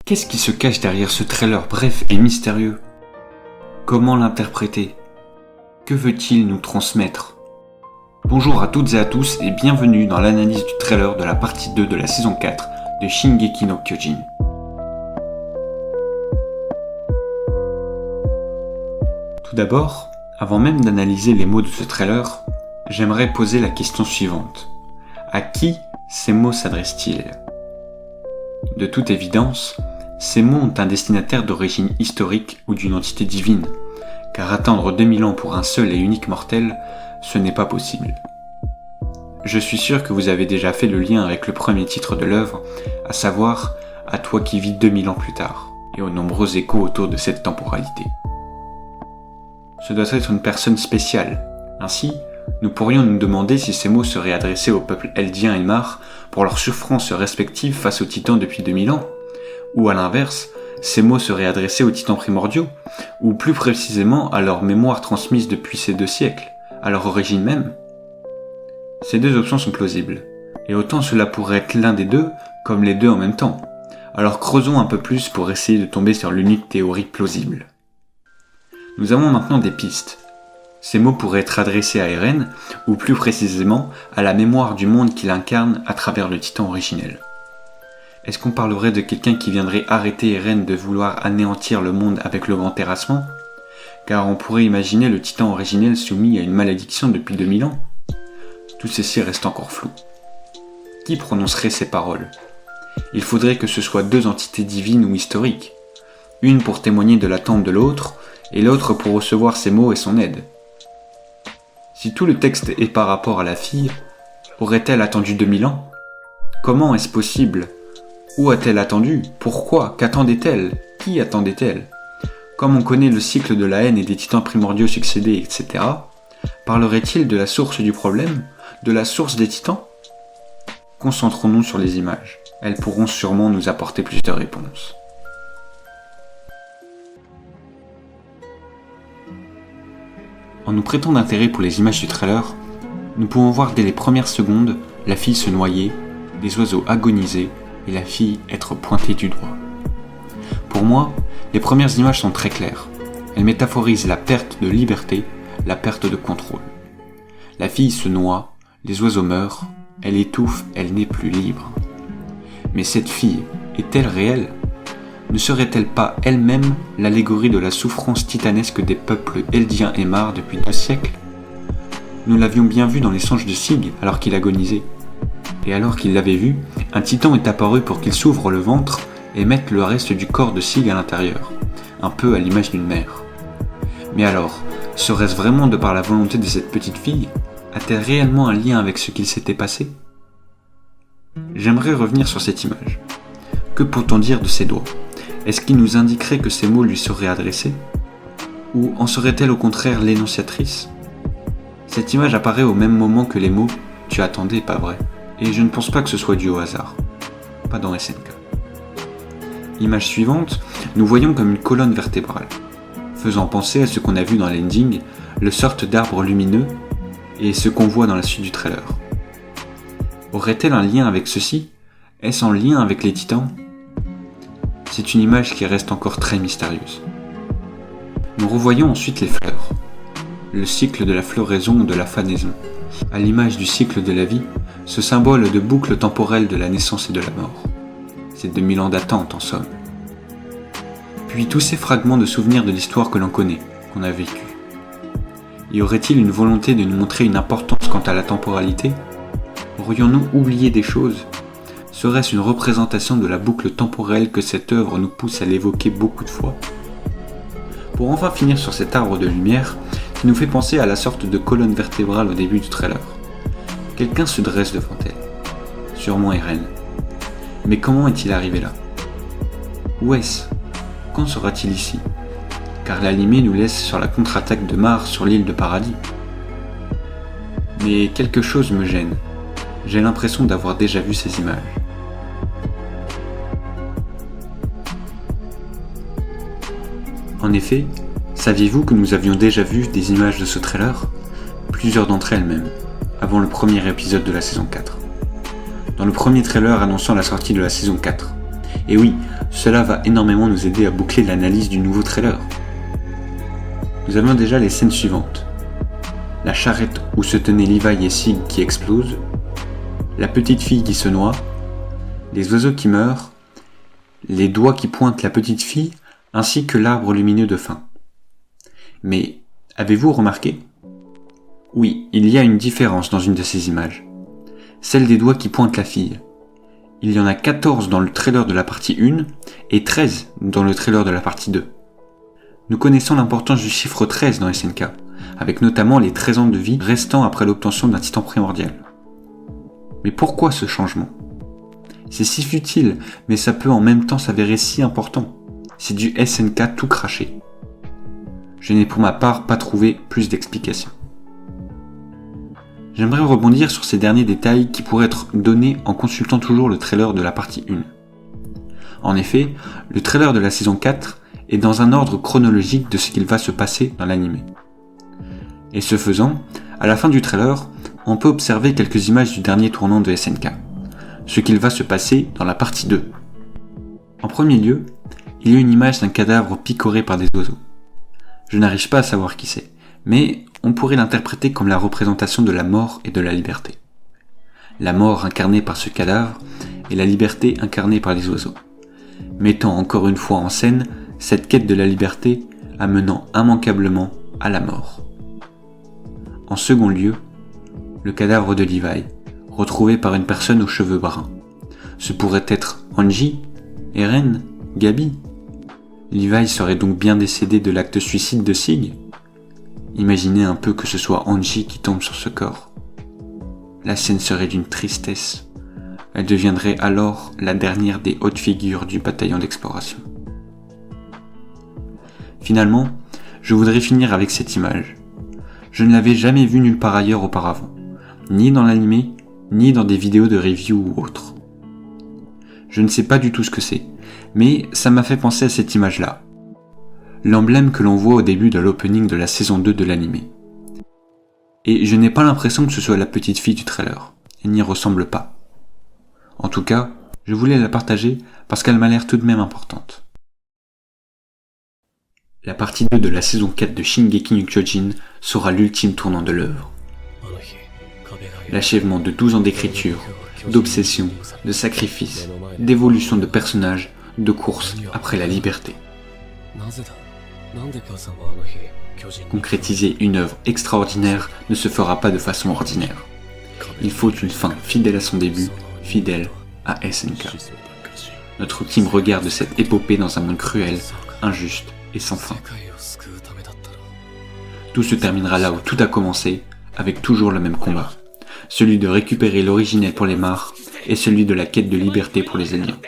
Qu'est-ce qui se cache derrière ce trailer bref et mystérieux? Comment l'interpréter? Que veut-il nous transmettre? Bonjour à toutes et à tous et bienvenue dans l'analyse du trailer de la partie 2 de la saison 4 de Shingeki no Kyojin. Tout d'abord, avant même d'analyser les mots de ce trailer, j'aimerais poser la question suivante. À qui ces mots s'adressent-ils? De toute évidence, ces mots ont un destinataire d'origine historique ou d'une entité divine, car attendre 2000 ans pour un seul et unique mortel, ce n'est pas possible. Je suis sûr que vous avez déjà fait le lien avec le premier titre de l'œuvre, à savoir « À toi qui vis 2000 ans plus tard » et aux nombreux échos autour de cette temporalité. Ce doit être une personne spéciale. Ainsi, nous pourrions nous demander si ces mots seraient adressés au peuple eldien et Mar pour leurs souffrances respectives face aux titans depuis 2000 ans, ou à l'inverse, ces mots seraient adressés aux titans primordiaux, ou plus précisément à leur mémoire transmise depuis ces 2 siècles, à leur origine même. Ces 2 options sont plausibles, et autant cela pourrait être l'un des deux, comme les deux en même temps. Alors creusons un peu plus pour essayer de tomber sur l'unique théorie plausible. Nous avons maintenant des pistes. Ces mots pourraient être adressés à Eren, ou plus précisément à la mémoire du monde qu'il incarne à travers le titan originel. Est-ce qu'on parlerait de quelqu'un qui viendrait arrêter Eren de vouloir anéantir le monde avec le grand terrassement? Car on pourrait imaginer le titan originel soumis à une malédiction depuis 2000 ans. Tout ceci reste encore flou. Qui prononcerait ces paroles? Il faudrait que ce soit 2 entités divines ou historiques. Une pour témoigner de l'attente de l'autre, et l'autre pour recevoir ses mots et son aide. Si tout le texte est par rapport à la fille, aurait-elle attendu 2000 ans? Comment est-ce possible? Où a-t-elle attendu? Pourquoi? Qu'attendait-elle? Qui attendait-elle? Comme on connaît le cycle de la haine et des titans primordiaux succédés, etc., parlerait-il de la source du problème? De la source des titans? Concentrons-nous sur les images. Elles pourront sûrement nous apporter plus de réponses. En nous prêtant d'intérêt pour les images du trailer, nous pouvons voir dès les premières secondes la fille se noyer, les oiseaux agoniser et la fille être pointée du doigt. Pour moi, les premières images sont très claires. Elles métaphorisent la perte de liberté, la perte de contrôle. La fille se noie, les oiseaux meurent, elle étouffe, elle n'est plus libre. Mais cette fille est-elle réelle? Ne serait-elle pas elle-même l'allégorie de la souffrance titanesque des peuples eldiens et Mar depuis 2 siècles? Nous l'avions bien vu dans les songes de Sig alors qu'il agonisait. Et alors qu'il l'avait vu, un titan est apparu pour qu'il s'ouvre le ventre et mette le reste du corps de Sig à l'intérieur, un peu à l'image d'une mère. Mais alors, serait-ce vraiment de par la volonté de cette petite fille? A-t-elle réellement un lien avec ce qu'il s'était passé? J'aimerais revenir sur cette image. Que peut-on dire de ses doigts? Est-ce qu'il nous indiquerait que ces mots lui seraient adressés? Ou en serait-elle au contraire l'énonciatrice? Cette image apparaît au même moment que les mots « tu attendais, pas vrai ?» et je ne pense pas que ce soit dû au hasard. Pas dans SNK. Image suivante, nous voyons comme une colonne vertébrale, faisant penser à ce qu'on a vu dans l'ending, le sorte d'arbre lumineux, et ce qu'on voit dans la suite du trailer. Aurait-elle un lien avec ceci? Est-ce en lien avec les titans? C'est une image qui reste encore très mystérieuse. Nous revoyons ensuite les fleurs. Le cycle de la floraison ou de la fanaison. À l'image du cycle de la vie, ce symbole de boucle temporelle de la naissance et de la mort. C'est 2000 ans d'attente en somme. Puis tous ces fragments de souvenirs de l'histoire que l'on connaît, qu'on a vécu. Y aurait-il une volonté de nous montrer une importance quant à la temporalité? Aurions-nous oublié des choses? Serait-ce une représentation de la boucle temporelle que cette œuvre nous pousse à l'évoquer beaucoup de fois? Pour enfin finir sur cet arbre de lumière, qui nous fait penser à la sorte de colonne vertébrale au début du trailer. Quelqu'un se dresse devant elle. Sûrement Eren. Mais comment est-il arrivé là? Où est-ce? Quand sera-t-il ici? Car l'animé nous laisse sur la contre-attaque de Mar sur l'île de Paradis. Mais quelque chose me gêne. J'ai l'impression d'avoir déjà vu ces images. En effet, saviez-vous que nous avions déjà vu des images de ce trailer? Plusieurs d'entre elles même, avant le premier épisode de la saison 4. Dans le premier trailer annonçant la sortie de la saison 4. Et oui, Cela va énormément nous aider à boucler l'analyse du nouveau trailer. Nous avons déjà les scènes suivantes. La charrette où se tenaient Levi et Sig qui explose, la petite fille qui se noie, les oiseaux qui meurent, les doigts qui pointent la petite fille, ainsi que l'arbre lumineux de fin. Mais avez-vous remarqué ? Oui, il y a une différence dans une de ces images. Celle des doigts qui pointent la fille. Il y en a 14 dans le trailer de la partie 1 et 13 dans le trailer de la partie 2. Nous connaissons l'importance du chiffre 13 dans SNK, avec notamment les 13 ans de vie restant après l'obtention d'un titan primordial. Mais pourquoi ce changement ? C'est si futile, mais ça peut en même temps s'avérer si important. C'est du SNK tout craché. Je n'ai pour ma part pas trouvé plus d'explications. J'aimerais rebondir sur ces derniers détails qui pourraient être donnés en consultant toujours le trailer de la partie 1. En effet, le trailer de la saison 4 est dans un ordre chronologique de ce qu'il va se passer dans l'anime. Et ce faisant, à la fin du trailer, on peut observer quelques images du dernier tournant de SNK, ce qu'il va se passer dans la partie 2. En premier lieu, il y a une image d'un cadavre picoré par des oiseaux. Je n'arrive pas à savoir qui c'est, mais on pourrait l'interpréter comme la représentation de la mort et de la liberté. La mort incarnée par ce cadavre et la liberté incarnée par les oiseaux, mettant encore une fois en scène cette quête de la liberté amenant immanquablement à la mort. En second lieu, le cadavre de Levi, retrouvé par une personne aux cheveux bruns. Ce pourrait être Angie, Eren, Gabi. Levi serait donc bien décédé de l'acte suicide de Sig. Imaginez un peu que ce soit Angie qui tombe sur ce corps. La scène serait d'une tristesse. Elle deviendrait alors la dernière des hautes figures du bataillon d'exploration. Finalement, je voudrais finir avec cette image. Je ne l'avais jamais vue nulle part ailleurs auparavant, ni dans l'anime, ni dans des vidéos de review ou autres. Je ne sais pas du tout ce que c'est, mais ça m'a fait penser à cette image-là. L'emblème que l'on voit au début de l'opening de la saison 2 de l'anime. Et je n'ai pas l'impression que ce soit la petite fille du trailer, elle n'y ressemble pas. En tout cas, je voulais la partager parce qu'elle m'a l'air tout de même importante. La partie 2 de la saison 4 de Shingeki no Kyojin sera l'ultime tournant de l'œuvre. L'achèvement de 12 ans d'écriture, d'obsession, de sacrifice, d'évolution de personnages, de course après la liberté. Concrétiser une œuvre extraordinaire ne se fera pas de façon ordinaire. Il faut une fin fidèle à son début, fidèle à SNK. Notre team regarde cette épopée dans un monde cruel, injuste et sans fin. Tout se terminera là où tout a commencé, avec toujours le même combat. Celui de récupérer l'originel pour les mares et celui de la quête de liberté pour les aliens.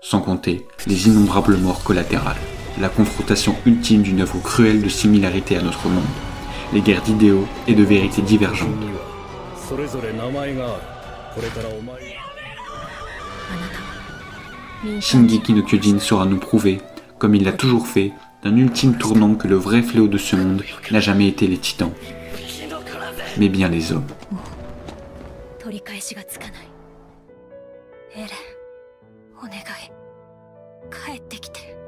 Sans compter les innombrables morts collatérales, la confrontation ultime d'une œuvre cruelle de similarité à notre monde, les guerres d'idéaux et de vérités divergentes. Shingeki no Kyojin saura nous prouver, comme il l'a toujours fait, d'un ultime tournant que le vrai fléau de ce monde n'a jamais été les titans, mais bien les hommes. 取り返しがつかない。エレン、お願い、帰ってきて。